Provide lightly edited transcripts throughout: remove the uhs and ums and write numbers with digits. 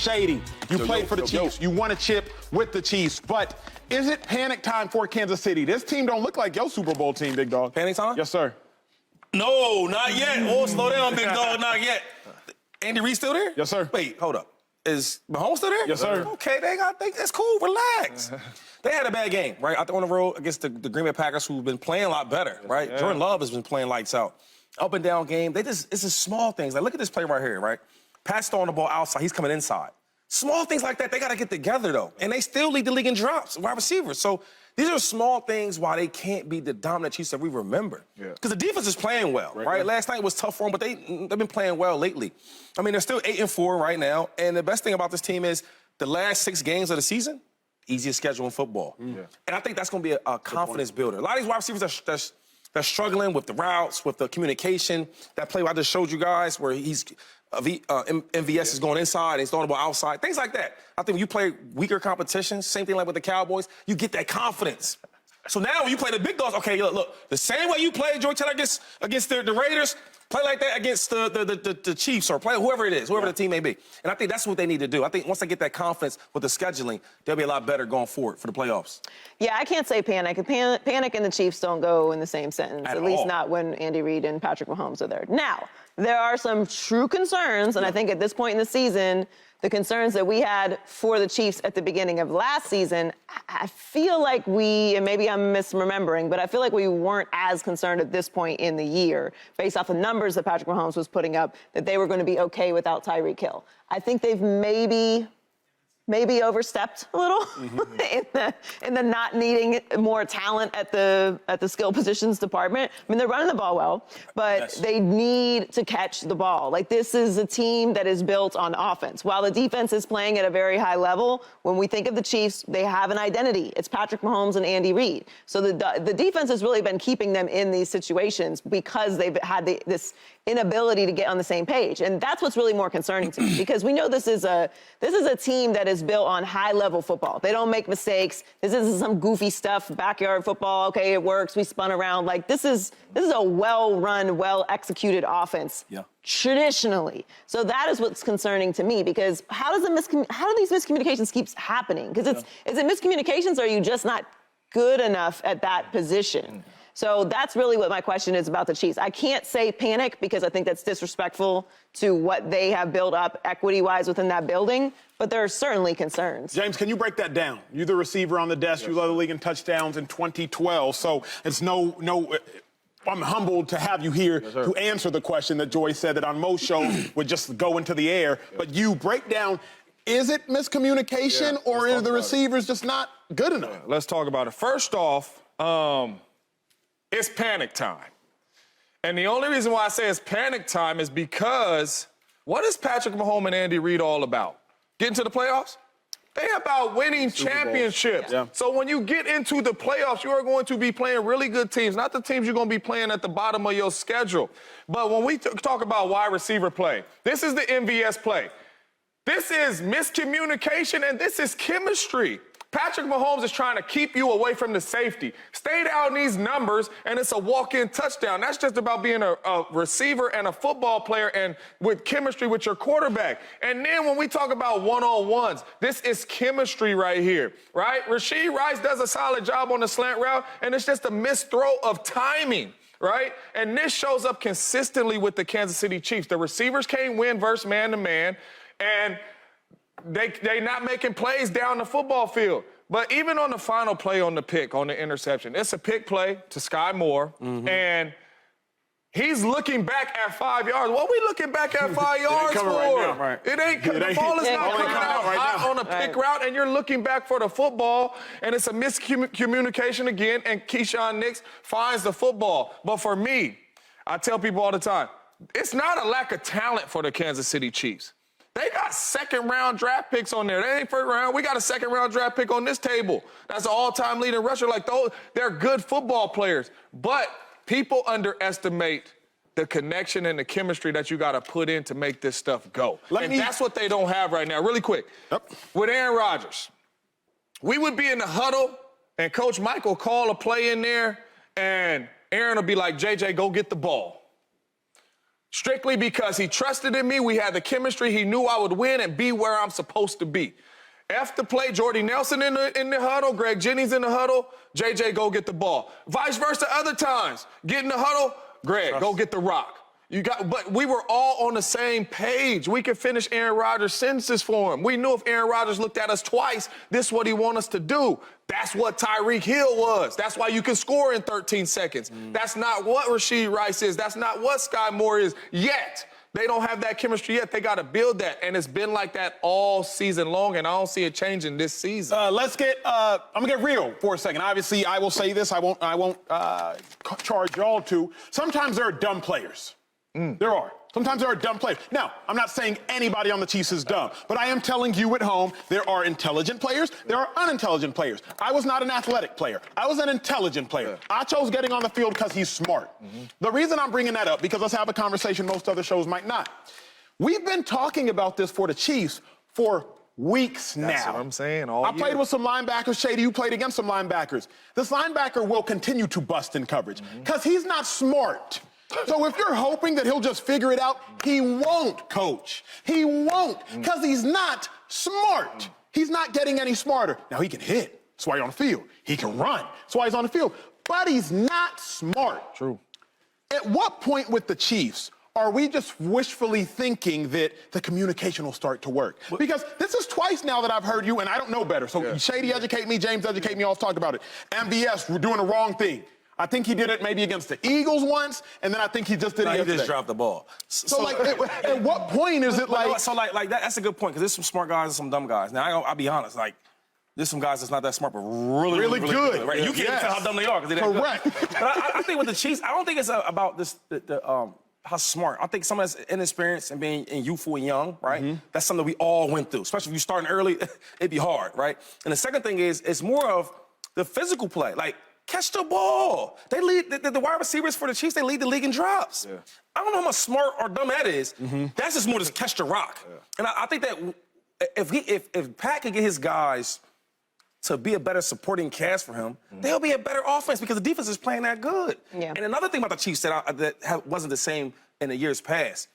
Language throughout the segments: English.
Shady, you played for the Chiefs. You won a chip with the Chiefs. But is it panic time for Kansas City? This team don't look like your Super Bowl team, big dog. Panic time? Yes, sir. No, not yet. Oh, slow down, big dog, not yet. Andy Reid still there? Yes, sir. Wait, hold up. Is Mahomes still there? Yes, sir. Okay, that's cool. Relax. They had a bad game, right? Out there on the road against the Green Bay Packers, who've been playing a lot better, right? Yeah. Jordan Love has been playing lights out. Up and down game. It's just small things. Like, look at this play right here, right? Pat's throwing the ball outside. He's coming inside. Small things like that, they got to get together, though. And they still lead the league in drops, wide receivers. So these are small things why they can't be the dominant Chiefs that we remember. Because the defense is playing well, right? Last night was tough for them, but they've been playing well lately. I mean, they're still 8-4 right now. And the best thing about this team is the last 6 games of the season, easiest schedule in football. And I think that's going to be a confidence builder. A lot of these wide receivers they're struggling with the routes, with the communication. That play I just showed you guys where MVS is going inside and he's throwing the ball outside. Things like that. I think when you play weaker competition, same thing like with the Cowboys, you get that confidence. So now when you play the big dogs, okay, look, the same way you played George Taylor against the Raiders, play like that against the Chiefs or play whoever it is, whoever the team may be. And I think that's what they need to do. I think once they get that confidence with the scheduling, they'll be a lot better going forward for the playoffs. Yeah, I can't say panic. Panic and the Chiefs don't go in the same sentence, at least not when Andy Reid and Patrick Mahomes are there. Now, there are some true concerns, and I think at this point in the season, the concerns that we had for the Chiefs at the beginning of last season, I feel like and maybe I'm misremembering, but I feel like we weren't as concerned at this point in the year, based off the numbers that Patrick Mahomes was putting up, that they were going to be okay without Tyreek Hill. I think they've maybe overstepped a little in the not needing more talent at the skill positions department. I mean, they're running the ball well, but they need to catch the ball. Like, this is a team that is built on offense. While the defense is playing at a very high level, when we think of the Chiefs, they have an identity. It's Patrick Mahomes and Andy Reid. So the defense has really been keeping them in these situations because they've had this inability to get on the same page. And that's what's really more concerning to me, because we know this is a team that is built on high-level football. They don't make mistakes. This isn't some goofy stuff, backyard football. Okay, it works. We spun around. Like, this is a well-run, well-executed offense. Traditionally. So that is what's concerning to me, because how do these miscommunications keep happening? Because is it miscommunications, or are you just not good enough at that position? So that's really what my question is about the Chiefs. I can't say panic, because I think that's disrespectful to what they have built up equity-wise within that building, but there are certainly concerns. James, can you break that down? You're the receiver on the desk. You led the league in touchdowns in 2012, so it's I'm humbled to have you here to answer the question that Joy said that on most shows would just go into the air. But you break down, is it miscommunication, or are the receivers just not good enough? Let's talk about it. First off, it's panic time. And the only reason why I say it's panic time is because what is Patrick Mahomes and Andy Reid all about? Getting to the playoffs? They're about winning championships. So when you get into the playoffs, you are going to be playing really good teams, not the teams you're going to be playing at the bottom of your schedule. But when we talk about wide receiver play, this is the MVS play. This is miscommunication, and this is chemistry. Patrick Mahomes is trying to keep you away from the safety. Stay down these numbers, and it's a walk-in touchdown. That's just about being a receiver and a football player and with chemistry with your quarterback. And then when we talk about one-on-ones, this is chemistry right here, right? Rashee Rice does a solid job on the slant route, and it's just a missed throw of timing, right? And this shows up consistently with the Kansas City Chiefs. The receivers can't win versus man-to-man, and they not making plays down the football field. But even on the final play on the pick, on the interception, it's a pick play to Sky Moore, and he's looking back at 5 yards. What are we looking back at 5 yards for? It ain't, the ball is not coming out hot on a pick route, and you're looking back for the football, and it's a miscommunication again, and Keyshawn Nix finds the football. But for me, I tell people all the time, it's not a lack of talent for the Kansas City Chiefs. They got second-round draft picks on there. They ain't first round. We got a second-round draft pick on this table. That's an all-time leading rusher. Like, they're good football players. But people underestimate the connection and the chemistry that you got to put in to make this stuff go. That's what they don't have right now. Really quick. With Aaron Rodgers, we would be in the huddle, and Coach Mike will call a play in there, and Aaron will be like, JJ, go get the ball. strictly because he trusted in me. We had the chemistry. He knew I would win and be where I'm supposed to be. F the play, Jordy Nelson in the huddle, Greg Jennings in the huddle, JJ go get the ball. Vice versa other times. Get in the huddle, Greg, go get the rock. But we were all on the same page. We could finish Aaron Rodgers' sentences for him. We knew if Aaron Rodgers looked at us twice, this is what he wants us to do. That's what Tyreek Hill was. That's why you can score in 13 seconds. That's not what Rashee Rice is. That's not what Sky Moore is yet. They don't have that chemistry yet. They got to build that, and it's been like that all season long, and I don't see it changing this season. I'm gonna get real for a second. Obviously, I will say this. I won't charge y'all to. Sometimes there are dumb players. There are. Sometimes there are dumb players. Now, I'm not saying anybody on the Chiefs is dumb, but I am telling you at home, there are intelligent players, there are unintelligent players. I was not an athletic player. I was an intelligent player. Acho's getting on the field because he's smart. The reason I'm bringing that up, because let's have a conversation most other shows might not. We've been talking about this for the Chiefs for weeks now. That's what I'm saying. I played with some linebackers. Shady, you played against some linebackers. This linebacker will continue to bust in coverage because he's not smart. So if you're hoping that he'll just figure it out, he won't, coach. He won't, because he's not smart. He's not getting any smarter. Now, he can hit. That's why he's on the field. He can run. That's why he's on the field. But he's not smart. True. At what point with the Chiefs are we just wishfully thinking that the communication will start to work? Because this is twice now that I've heard you, and I don't know better. So Shady educate me, James educate me, all talked about it. MBS, we're doing the wrong thing. I think he did it maybe against the Eagles once, and then I think he just did it yesterday. He just dropped the ball. So like, at what point is it like... So, like that's a good point, because there's some smart guys and some dumb guys. Now, I'll be honest, like, there's some guys that's not that smart, but really good. Right? You can't tell how dumb they are, because they're correct. Good. But I think with the Chiefs, I don't think it's about this, how smart. I think some of that's inexperience and being youthful and young, right? That's something we all went through, especially if you're starting early, it'd be hard, right? And the second thing is, it's more of the physical play. Like, catch the ball. They lead the wide receivers for the Chiefs. They lead the league in drops. Yeah. I don't know how much smart or dumb that is. That's just more just catch the rock. Yeah. And I think that if Pat can get his guys to be a better supporting cast for him, they'll be a better offense because the defense is playing that good. Yeah. And another thing about the Chiefs that wasn't the same in the years past,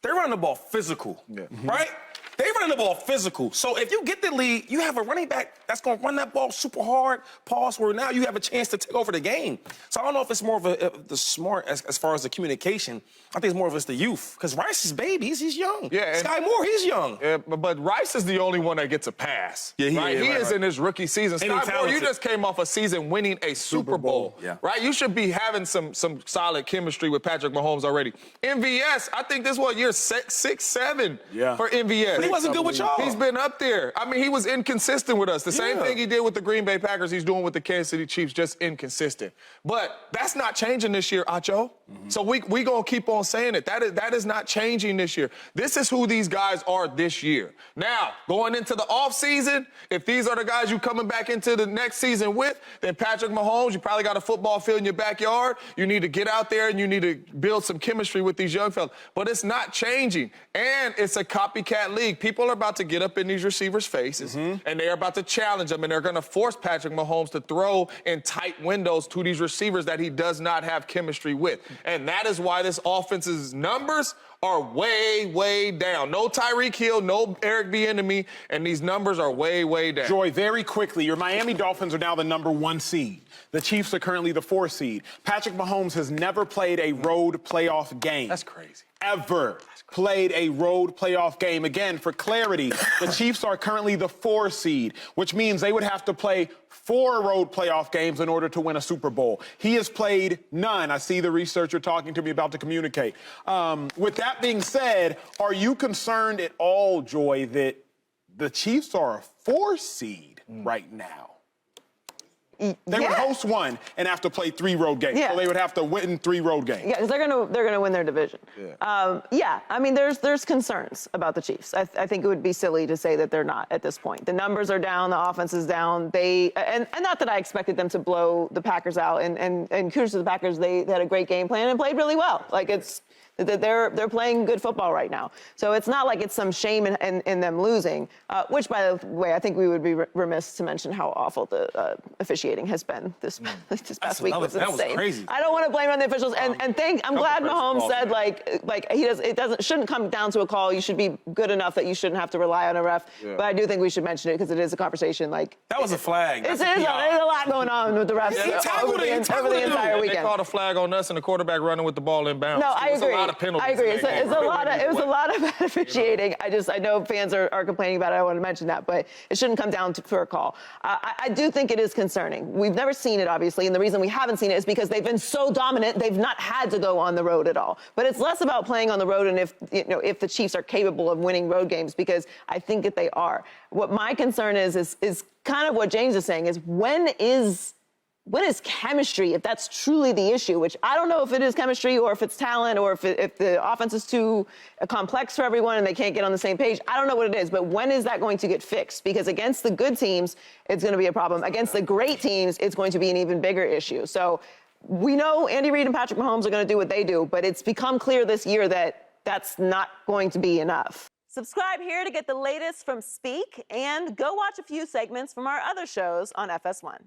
they're running the ball physical, right? They running the ball physical. So if you get the lead, you have a running back that's going to run that ball super hard, pause, where now you have a chance to take over the game. So I don't know if it's more of the smart as far as the communication. I think it's more of it's the youth. Because Rice is babies. He's young. Yeah, Sky Moore, he's young. Yeah, but Rice is the only one that gets a pass. Yeah, he is in his rookie season. Sky Moore, you just came off a season winning a Super Bowl. Yeah. Right? You should be having some solid chemistry with Patrick Mahomes already. MVS, I think this was year 6, 7 for MVS. He wasn't good with y'all. He's been up there. I mean, he was inconsistent with us. The same thing he did with the Green Bay Packers, he's doing with the Kansas City Chiefs, just inconsistent. But that's not changing this year, Acho. So we going to keep on saying it. That is not changing this year. This is who these guys are this year. Now, going into the offseason, if these are the guys you coming back into the next season with, then Patrick Mahomes, you probably got a football field in your backyard. You need to get out there and you need to build some chemistry with these young fellas. But it's not changing. And it's a copycat league. People are about to get up in these receivers' faces, and they're about to challenge them, and they're going to force Patrick Mahomes to throw in tight windows to these receivers that he does not have chemistry with. And that is why this offense's numbers are way, way down. No Tyreek Hill, no Eric Bieniemy, and these numbers are way, way down. Joy, very quickly, your Miami Dolphins are now the #1 seed. The Chiefs are currently the 4th seed. Patrick Mahomes has never played a road playoff game. That's crazy. Ever played a road playoff game. Again, for clarity, the Chiefs are currently the 4 seed, which means they would have to play 4 road playoff games in order to win a Super Bowl. He has played none. I see the researcher talking to me about to communicate. With that being said, are you concerned at all, Joy, that the Chiefs are a 4 seed right now? They would host 1 and have to play 3 road games. So they would have to win 3 road games. Yeah, because they're gonna win their division. I mean, there's concerns about the Chiefs. I think it would be silly to say that they're not at this point. The numbers are down, the offense is down. And not that I expected them to blow the Packers out. And kudos to the Packers, they had a great game plan and played really well. Like They're playing good football right now. So it's not like it's some shame in them losing, which, by the way, I think we would be remiss to mention how awful the officiating has been this past week. Was that was insane. crazy. I don't want to blame it on the officials. And I'm glad Mahomes said, it shouldn't come down to a call. You should be good enough that you shouldn't have to rely on a ref. Yeah. But I do think we should mention it because it is a conversation. That was a flag. There's a lot going on with the refs over the entire weekend. They called a flag on us and the quarterback running with the ball in bounds. No, I agree. A lot of penalties. I agree. It was a lot of bad officiating. I know fans are complaining about it. I want to mention that, but it shouldn't come down for a call. I do think it is concerning. We've never seen it, obviously, and the reason we haven't seen it is because they've been so dominant. They've not had to go on the road at all. But it's less about playing on the road and if the Chiefs are capable of winning road games, because I think that they are. What my concern is kind of what James is saying, is when is chemistry, if that's truly the issue, which I don't know if it is chemistry or if it's talent or if the offense is too complex for everyone and they can't get on the same page. I don't know what it is, but when is that going to get fixed? Because against the good teams, it's going to be a problem. Against the great teams, it's going to be an even bigger issue. So we know Andy Reid and Patrick Mahomes are going to do what they do, but it's become clear this year that that's not going to be enough. Subscribe here to get the latest from Speak, and go watch a few segments from our other shows on FS1.